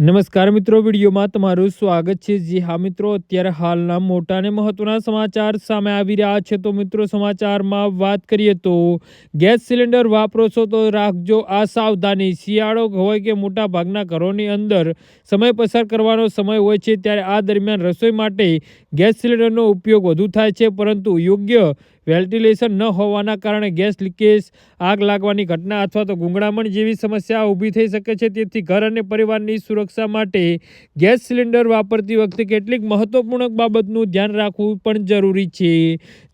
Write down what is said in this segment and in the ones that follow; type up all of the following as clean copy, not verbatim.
નમસ્કાર મિત્રો, વિડીયોમાં તમારું સ્વાગત છે। જી હા મિત્રો, અત્યારે હાલના મોટા અને મહત્વના સમાચાર સામે આવી રહ્યા છે। તો મિત્રો, સમાચારમાં વાત કરીએ તો ગેસ સિલિન્ડર વાપરો છો તો રાખજો આ સાવધાની। શિયાળો હોય કે મોટા ભાગના ઘરોની અંદર સમય પસાર કરવાનો સમય હોય છે, ત્યારે આ દરમિયાન રસોઈ માટે ગેસ સિલિન્ડરનો ઉપયોગ વધુ થાય છે, પરંતુ યોગ્ય વેન્ટિલેશન ન હોવાના કારણે ગેસ લીકેજ, આગ લાગવાની ઘટના અથવા તો ગૂંગળામણ જેવી સમસ્યા ઊભી થઈ શકે છે। તેથી ઘર અને પરિવારની સુરક્ષા માટે ગેસ સિલિન્ડર વાપરતી વખતે કેટલીક મહત્વપૂર્ણ બાબતનું ધ્યાન રાખવું પણ જરૂરી છે।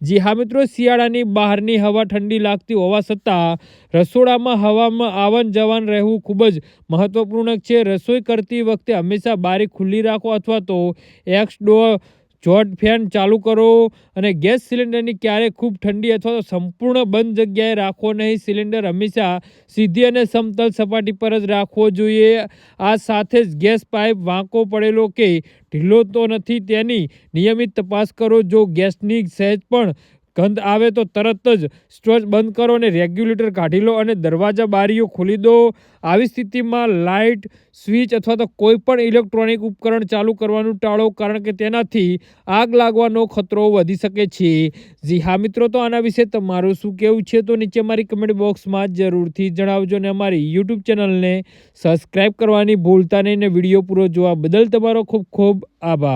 જી હા મિત્રો, શિયાળાની બહારની હવા ઠંડી લાગતી હોવા છતાં રસોડામાં હવામાં આવન જવાન રહેવું ખૂબ જ મહત્વપૂર્ણ છે। રસોઈ કરતી વખતે હંમેશા બારી ખુલ્લી રાખો અથવા તો એક્સડોર ફેન ચાલુ કરો અને ગેસ સિલિન્ડરની ક્યારેય ખૂબ ઠંડી અથવા તો સંપૂર્ણ બંધ જગ્યાએ રાખો નહીં। સિલિન્ડર હંમેશા સીધી અને સમતલ સપાટી પર જ રાખવો જોઈએ। આ સાથે જ ગેસ પાઇપ વાંકો પડેલો કે ઢીલો તો નથી તેની નિયમિત તપાસ કરો। જો ગેસની સહેજ પણ ગંધ આવે તો તરત જ સ્ટોવ બંધ કરો અને રેગ્યુલેટર કાઢી લો અને દરવાજા બારીઓ ખોલી દો। આવી સ્થિતિમાં લાઇટ, સ્વિચ અથવા તો કોઈ પણ ઇલેક્ટ્રોનિક ઉપકરણ ચાલુ કરવાનું ટાળો, કારણ કે તેનાથી આગ લાગવાનો ખતરો વધી શકે છે। જી હા મિત્રો, તો આના વિશે તમારું શું કહેવું છે તો નીચે મારી કમેન્ટ બોક્સમાં જરૂરથી જણાવજો અને અમારી યુટ્યુબ ચેનલને સબસ્ક્રાઈબ કરવાની ભૂલતા નહીં। ને વિડીયો પૂરો જોવા બદલ તમારો ખૂબ ખૂબ આભાર।